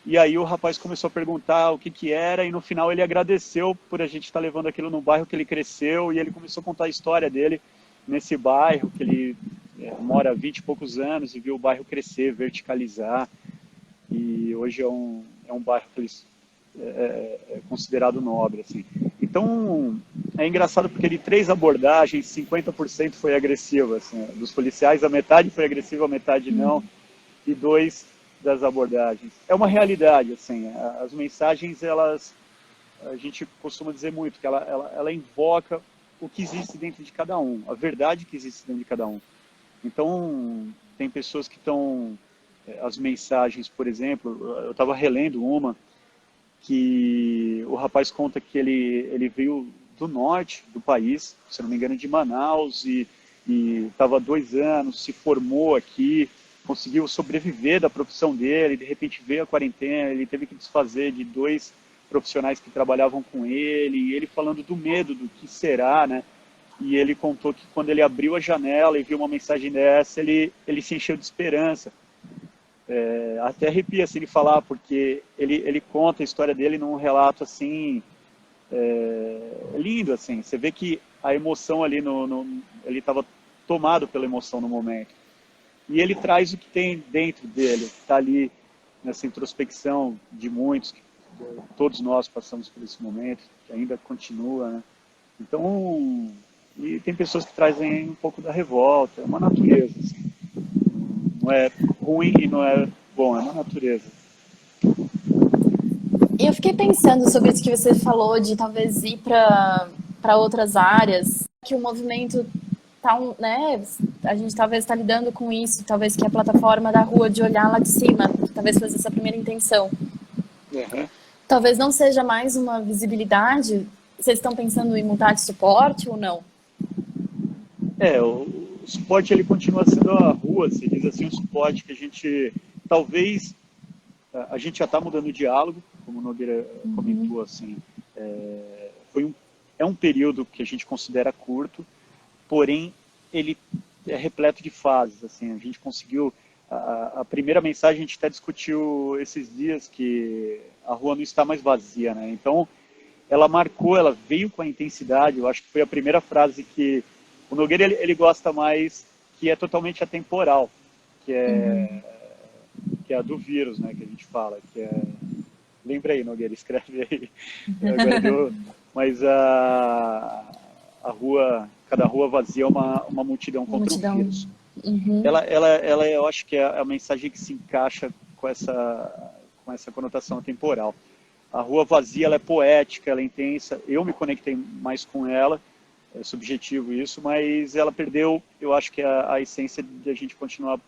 E aí o rapaz começou a perguntar o que era, e no final ele agradeceu por a gente estar levando aquilo no bairro que ele cresceu, e ele começou a contar a história dele nesse bairro, que ele mora há 20 e poucos anos, e viu o bairro crescer, verticalizar, e hoje é um bairro que eles é considerado nobre, assim. Então, é engraçado porque de 3 abordagens, 50% foi agressivo, assim, dos policiais, a metade foi agressiva, a metade não, e 2 das abordagens. É uma realidade, assim, as mensagens, a gente costuma dizer muito, que ela invoca o que existe dentro de cada um, a verdade que existe dentro de cada um. Então, tem pessoas que estão, as mensagens, por exemplo, eu estava relendo uma, que o rapaz conta que ele veio do norte do país, se não me engano, de Manaus, e estava há 2 anos, se formou aqui, conseguiu sobreviver da profissão dele, de repente veio a quarentena, ele teve que desfazer de 2 profissionais que trabalhavam com ele, e ele falando do medo, do que será, né? E ele contou que quando ele abriu a janela e viu uma mensagem dessa, ele se encheu de esperança. Até arrepia assim, ele falar, porque ele conta a história dele num relato assim, lindo, assim. Você vê que a emoção ali, ele estava tomado pela emoção no momento. E ele traz o que tem dentro dele, está ali nessa introspecção de muitos, todos nós passamos por esse momento, que ainda continua, né? Então, e tem pessoas que trazem um pouco da revolta, é uma natureza, assim. Não é ruim e não é bom, é uma natureza. E eu fiquei pensando sobre isso que você falou, de talvez ir para outras áreas, que o movimento tá, né, a gente talvez está lidando com isso, talvez que a plataforma da rua de olhar lá de cima, talvez fosse essa primeira intenção. Uhum. Talvez não seja mais uma visibilidade. Vocês estão pensando em mudar de suporte ou não? O suporte ele continua sendo a rua, se diz assim, um suporte que a gente, talvez, a gente já está mudando o diálogo, como o Nogueira comentou, assim, é um período que a gente considera curto, porém, ele é repleto de fases, assim, a gente conseguiu, a primeira mensagem a gente até discutiu esses dias que a rua não está mais vazia, né, então, ela marcou, ela veio com a intensidade, eu acho que foi a primeira frase que o Nogueira, ele gosta mais, que é totalmente atemporal, que é a do vírus, né, que a gente fala, que é... Lembra aí, Nogueira, escreve aí. Agora deu... Mas a rua, cada rua vazia é uma multidão Uma contra o multidão. vírus. Uhum. Ela, eu acho que é a mensagem que se encaixa com essa conotação temporal. A rua vazia, ela é poética, ela é intensa. Eu me conectei mais com ela, é subjetivo isso, mas ela perdeu, eu acho que a essência de a gente continuar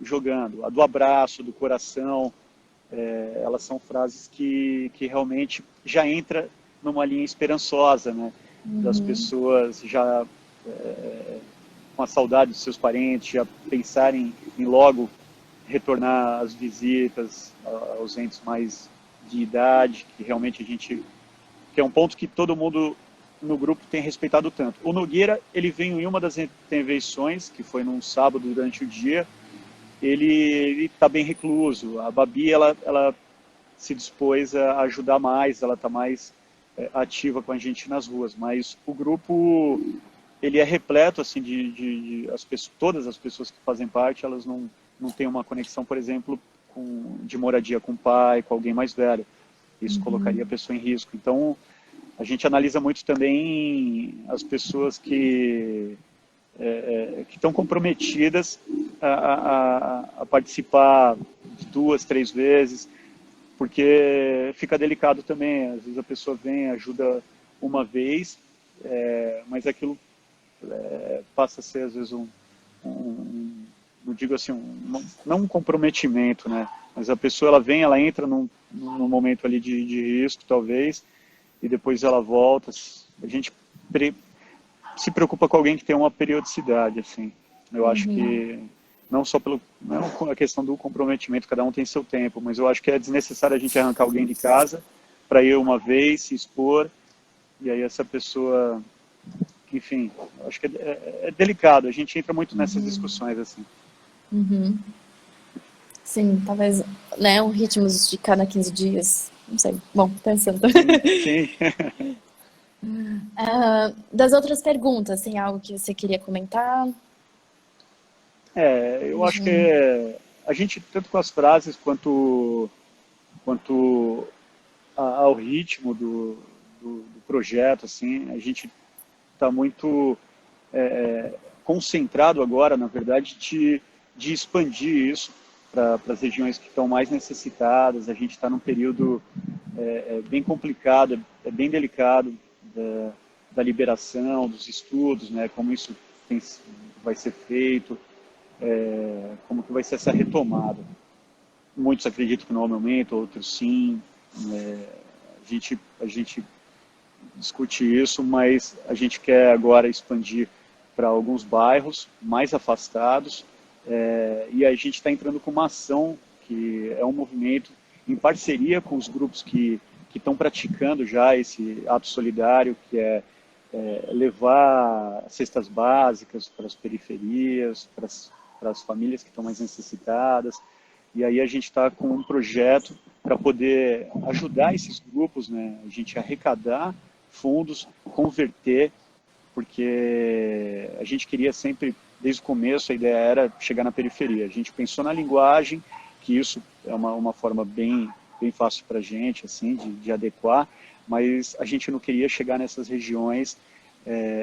jogando. A do abraço, do coração, elas são frases que realmente já entra numa linha esperançosa, né? Das pessoas já com a saudade dos seus parentes, já pensarem em logo retornar às visitas aos entes mais de idade, que realmente que é um ponto que todo mundo no grupo tem respeitado tanto. O Nogueira, ele veio em uma das intervenções, que foi num sábado durante o dia, ele está bem recluso. A Babi, ela se dispôs a ajudar mais, ela está mais ativa com a gente nas ruas, mas o grupo, ele é repleto, assim, todas as pessoas que fazem parte, elas não têm uma conexão, por exemplo, de moradia com o pai, com alguém mais velho. Isso colocaria a pessoa em risco. Então, a gente analisa muito também as pessoas que estão comprometidas a participar 2, 3 vezes, porque fica delicado também. Às vezes a pessoa vem, ajuda uma vez, mas aquilo passa a ser, às vezes, não digo assim, não um comprometimento, né? Mas a pessoa, ela vem, ela entra num momento ali de risco, talvez, e depois ela volta. A gente se preocupa com alguém que tem uma periodicidade, assim. Eu acho que não só não a questão do comprometimento, cada um tem seu tempo, mas eu acho que é desnecessário a gente arrancar alguém de casa para ir uma vez, se expor, e aí essa pessoa, enfim, acho que é delicado, a gente entra muito nessas discussões, assim. Sim, talvez, né, um ritmo de cada 15 dias, não sei. Bom, pensando. Sim. Das outras perguntas, tem algo que você queria comentar? Eu acho que a gente, tanto com as frases quanto ao ritmo do projeto, assim, a gente está muito concentrado agora, na verdade, de expandir isso para as regiões que estão mais necessitadas. A gente está num período bem complicado, bem delicado da liberação, dos estudos, né, como isso vai ser feito, como que vai ser essa retomada. Muitos acreditam que não é o momento, outros sim. A gente discute isso, mas a gente quer agora expandir para alguns bairros mais afastados, e a gente está entrando com uma ação que é um movimento em parceria com os grupos que estão praticando já esse ato solidário, que é levar cestas básicas para as periferias, para as famílias que estão mais necessitadas. E aí a gente está com um projeto para poder ajudar esses grupos, né? A gente arrecadar fundos, converter, porque a gente queria sempre, desde o começo, a ideia era chegar na periferia. A gente pensou na linguagem, que isso é uma forma bem fácil para a gente, assim, de adequar, mas a gente não queria chegar nessas regiões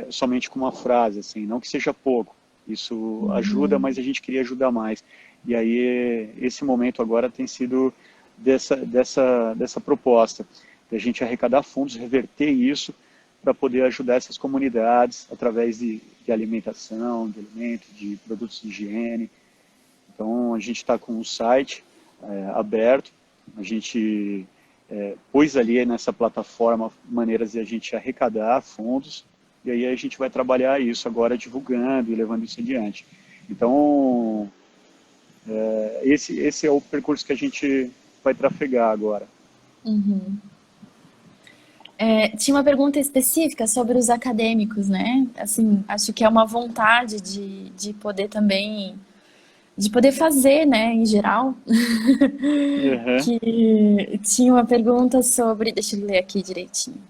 somente com uma frase, assim, não que seja pouco. Isso ajuda, mas a gente queria ajudar mais. E aí, esse momento agora tem sido dessa proposta, de a gente arrecadar fundos, reverter isso, para poder ajudar essas comunidades através de alimentação, de alimentos, de produtos de higiene. Então, a gente está com um site aberto, a gente pôs ali nessa plataforma maneiras de a gente arrecadar fundos, e aí a gente vai trabalhar isso agora divulgando e levando isso adiante. Então, esse é o percurso que a gente vai trafegar agora. Uhum. Tinha uma pergunta específica sobre os acadêmicos, né? Assim, acho que é uma vontade de poder também, de poder fazer, né, em geral. Uhum. Que tinha uma pergunta sobre, deixa eu ler aqui direitinho.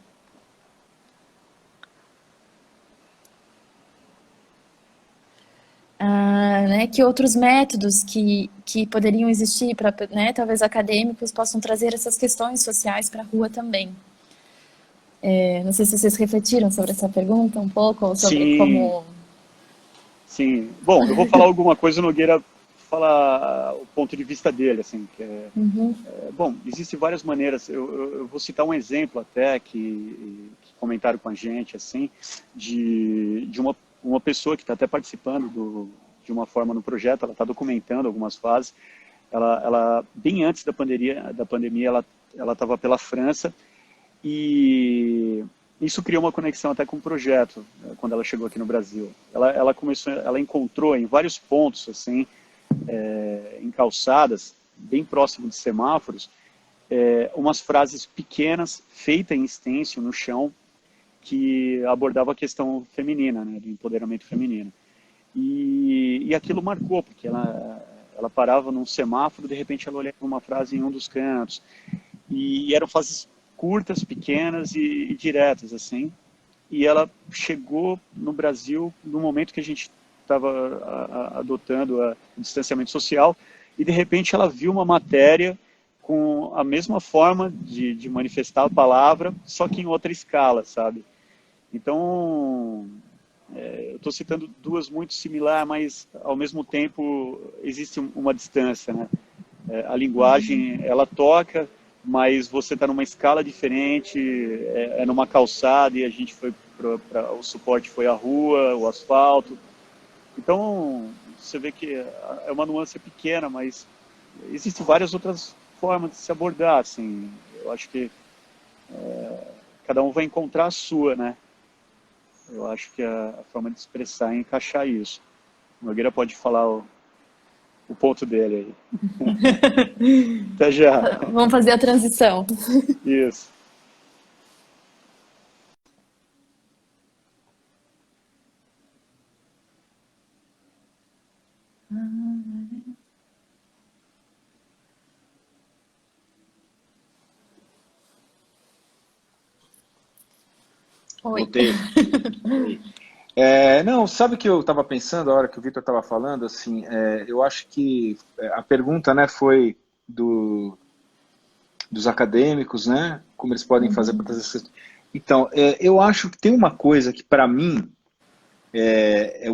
Né, que outros métodos que poderiam existir para, né, talvez acadêmicos possam trazer essas questões sociais para a rua também. Não sei se vocês refletiram sobre essa pergunta um pouco, ou sobre Sim, como... sim. Bom, eu vou falar alguma coisa, o Nogueira fala o ponto de vista dele, assim, Uhum, bom, existem várias maneiras. Eu vou citar um exemplo até que comentaram com a gente, assim, de uma pessoa que está até participando de uma forma no projeto, ela está documentando algumas fases. Ela bem antes da pandemia, ela estava pela França e isso criou uma conexão até com o projeto quando ela chegou aqui no Brasil. Ela encontrou em vários pontos, assim, em calçadas, bem próximo de semáforos, umas frases pequenas, feitas em stencil no chão, que abordava a questão feminina, né, do empoderamento feminino. E aquilo marcou, porque ela parava num semáforo, de repente ela olhava uma frase em um dos cantos. E eram frases curtas, pequenas e diretas, assim. E ela chegou no Brasil no momento que a gente estava adotando o distanciamento social, e de repente ela viu uma matéria com a mesma forma de manifestar a palavra, só que em outra escala, sabe? Então, eu estou citando duas muito similares, mas ao mesmo tempo existe uma distância, né? A linguagem, ela toca, mas você está numa escala diferente, numa calçada e a gente foi o suporte foi a rua, o asfalto. Então, você vê que é uma nuance pequena, mas existem várias outras formas de se abordar, assim. Eu acho que cada um vai encontrar a sua, né? Eu acho que a forma de expressar é encaixar isso. O Nogueira pode falar o ponto dele aí. Até já. vamos fazer a transição. Isso. Oi. Voltei. Não, sabe o que eu estava pensando a hora que o Vitor estava falando? Assim, eu acho que a pergunta, né, foi dos acadêmicos, né? Como eles podem fazer para trazer essas... Então, eu acho que tem uma coisa que para mim é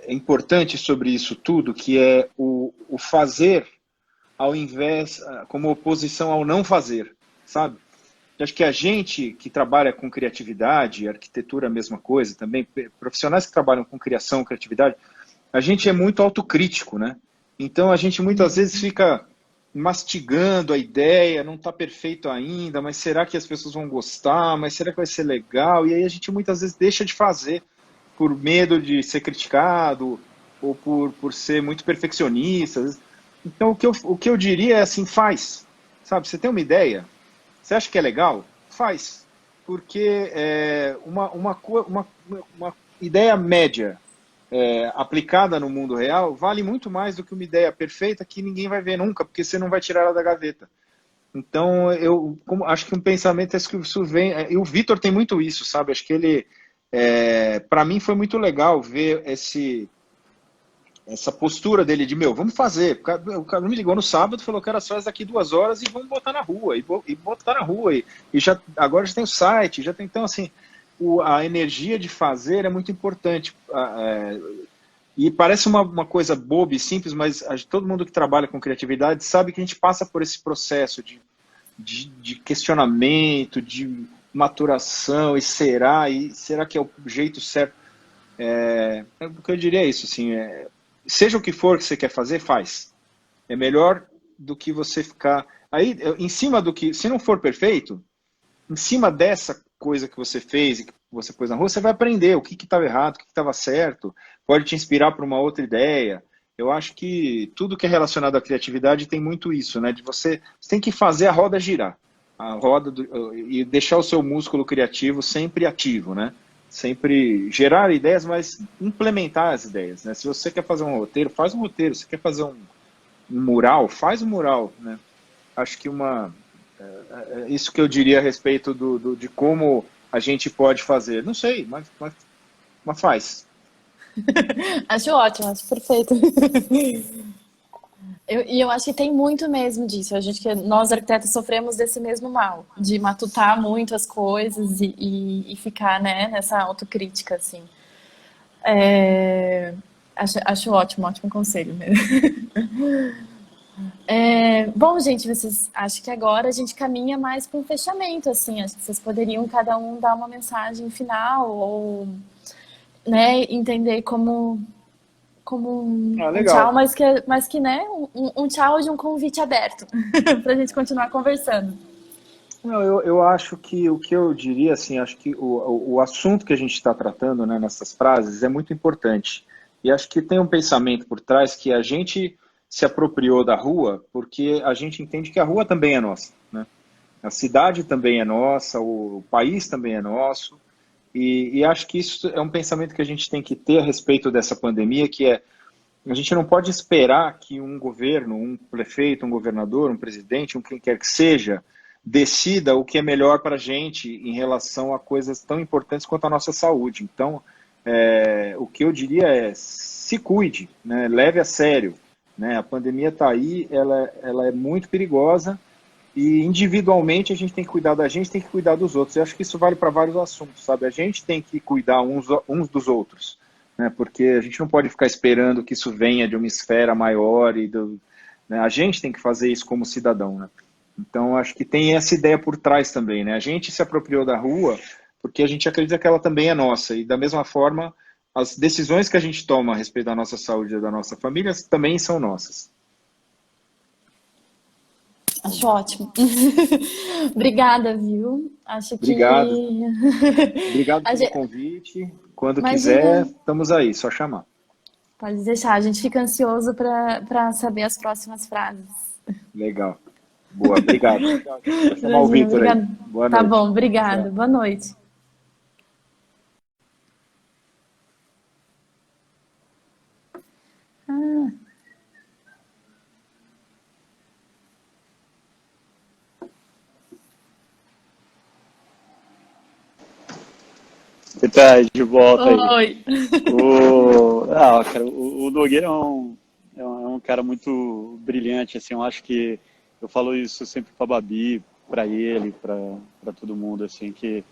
importante sobre isso tudo, que é o fazer ao invés, como oposição ao não fazer, sabe? Eu acho que a gente que trabalha com criatividade, arquitetura é a mesma coisa também, profissionais que trabalham com criação, criatividade, a gente é muito autocrítico, né? Então a gente muitas vezes fica mastigando a ideia, não está perfeito ainda, mas será que as pessoas vão gostar? Mas será que vai ser legal? E aí a gente muitas vezes deixa de fazer por medo de ser criticado ou por ser muito perfeccionista. Então o que eu diria é assim, faz. Sabe, você tem uma ideia? Você acha que é legal? Faz. Porque uma ideia média aplicada no mundo real vale muito mais do que uma ideia perfeita que ninguém vai ver nunca, porque você não vai tirar ela da gaveta. Então, acho que um pensamento é que isso vem... E o Vitor tem muito isso, sabe? Acho que ele... para mim foi muito legal ver essa postura dele de, vamos fazer. O cara me ligou no sábado, falou que era só daqui 2 horas e vamos botar na rua. E botar na rua. Agora já tem o site, já tem... Então, assim, a energia de fazer é muito importante. E parece uma coisa boba e simples, mas todo mundo que trabalha com criatividade sabe que a gente passa por esse processo de questionamento, de maturação, e será que é o jeito certo? O que eu diria é isso, assim, seja o que for que você quer fazer, faz. É melhor do que você ficar... Aí, em cima do que, se não for perfeito, em cima dessa coisa que você fez e que você pôs na rua, você vai aprender o que estava errado, o que estava certo, pode te inspirar para uma outra ideia. Eu acho que tudo que é relacionado à criatividade tem muito isso, né? De você tem que fazer a roda girar, e deixar o seu músculo criativo sempre ativo, né? Sempre gerar ideias, mas implementar as ideias, né? Se você quer fazer um roteiro, faz um roteiro. Se quer fazer um mural, faz um mural, né? Acho que isso que eu diria a respeito de como a gente pode fazer. Não sei, mas faz. Acho ótimo, acho perfeito. E eu acho que tem muito mesmo disso. Nós arquitetos sofremos desse mesmo mal, de matutar muito as coisas e ficar, né, nessa autocrítica, assim. Acho ótimo, ótimo conselho mesmo. Bom, gente, acho que agora a gente caminha mais para um fechamento, assim. Acho que vocês poderiam cada um dar uma mensagem final ou, né, entender como um tchau, Legal. mas que né, um tchau de um convite aberto para a gente continuar conversando. Não, eu acho que o que eu diria, assim, acho que o assunto que a gente está tratando, né, nessas frases é muito importante. E acho que tem um pensamento por trás que a gente se apropriou da rua porque a gente entende que a rua também é nossa, né? A cidade também é nossa, o país também é nosso. E acho que isso é um pensamento que a gente tem que ter a respeito dessa pandemia, que é a gente não pode esperar que um governo, um prefeito, um governador, um presidente, um quem quer que seja, decida o que é melhor para a gente em relação a coisas tão importantes quanto a nossa saúde. Então, o que eu diria é se cuide, né? Leve a sério. Né? A pandemia está aí, ela é muito perigosa e individualmente a gente tem que cuidar da gente, tem que cuidar dos outros. Eu acho que isso vale para vários assuntos, sabe? A gente tem que cuidar uns dos outros, né? Porque a gente não pode ficar esperando que isso venha de uma esfera maior né? A gente tem que fazer isso como cidadão, né? Então, acho que tem essa ideia por trás também, né? A gente se apropriou da rua porque a gente acredita que ela também é nossa. E da mesma forma, as decisões que a gente toma a respeito da nossa saúde e da nossa família também são nossas. Acho ótimo. Obrigada, viu? Acho que. Obrigado. Obrigado A pelo gente... convite. Quando quiser, Imagina, estamos aí, só chamar. pode deixar. A gente fica ansioso para saber as próximas frases. Legal. Boa, obrigado. Vou chamar o Imagina, Vitor aí. obrigada. Boa Tá noite. bom, obrigada. Tchau. Boa noite. Você tá de volta aí. Oi. Cara, o Nogueira é um cara muito brilhante, assim, eu acho que eu falo isso sempre pra Babi, pra ele, pra todo mundo, assim, que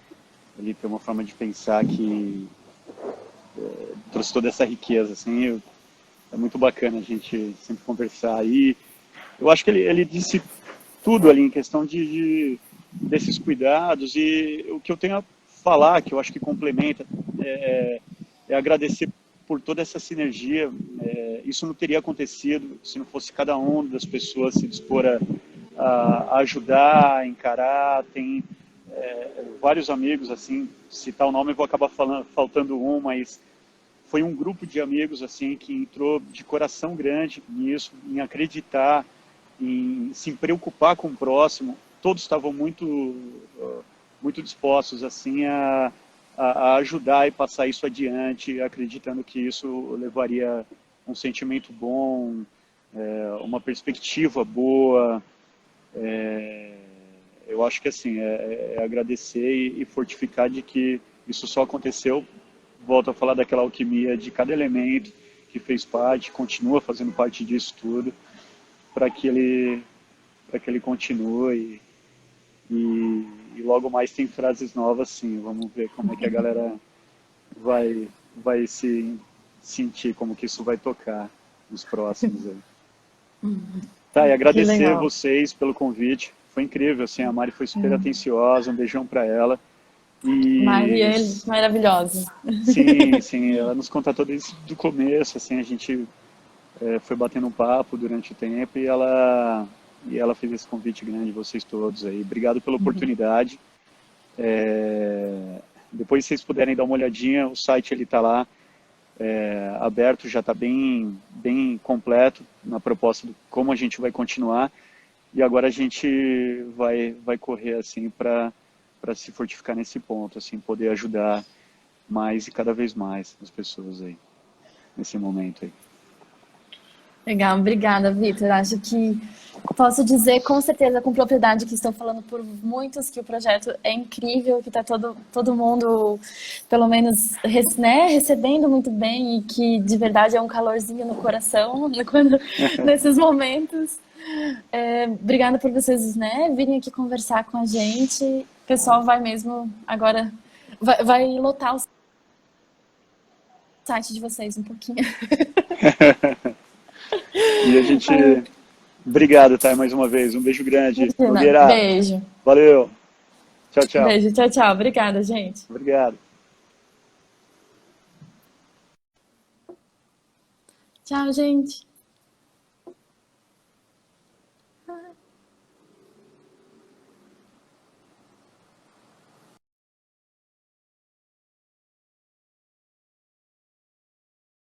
ele tem uma forma de pensar que trouxe toda essa riqueza, assim, é muito bacana a gente sempre conversar. E eu acho que ele disse tudo ali em questão desses cuidados, e o que eu tenho a falar, que eu acho que complementa, é agradecer por toda essa sinergia. Isso não teria acontecido se não fosse cada uma das pessoas se dispor a ajudar, a encarar. Tem vários amigos, assim, citar o nome eu vou acabar faltando um, mas foi um grupo de amigos assim que entrou de coração grande nisso, em acreditar, em se preocupar com o próximo. Todos estavam muito dispostos assim a ajudar e passar isso adiante, acreditando que isso levaria um sentimento bom, uma perspectiva boa. Eu acho que assim, é agradecer e fortificar de que isso só aconteceu, volto a falar daquela alquimia de cada elemento que fez parte, continua fazendo parte disso tudo, para que ele continue. E logo mais tem frases novas, sim. Vamos ver como é que a galera vai se sentir, como que isso vai tocar nos próximos aí. Tá, e Que agradecer legal. vocês pelo convite. Foi incrível, assim, a Mari foi super atenciosa, um beijão para ela. E Maria, maravilhosa. sim, ela nos contatou desde o começo, assim, a gente foi batendo um papo durante o tempo e e ela fez esse convite grande, vocês todos aí. Obrigado pela oportunidade. Depois, se vocês puderem dar uma olhadinha, o site ele está lá, aberto, já está bem completo na proposta de como a gente vai continuar. E agora a gente vai correr assim para se fortificar nesse ponto, assim, poder ajudar mais e cada vez mais as pessoas aí, nesse momento aí. Legal, obrigada, Vitor. Acho que posso dizer com certeza, com propriedade, que estou falando por muitos, que o projeto é incrível, que está todo mundo, pelo menos, né, recebendo muito bem e que de verdade é um calorzinho no coração nesses momentos. Obrigada por vocês, né, virem aqui conversar com a gente. O pessoal vai mesmo agora, vai lotar o site de vocês um pouquinho. E a gente... Obrigado, Thay, mais uma vez. Um beijo grande. Imagina. Beijo. Valeu. Tchau, tchau. Beijo, tchau, tchau. Obrigada, gente. Obrigado. Tchau, gente.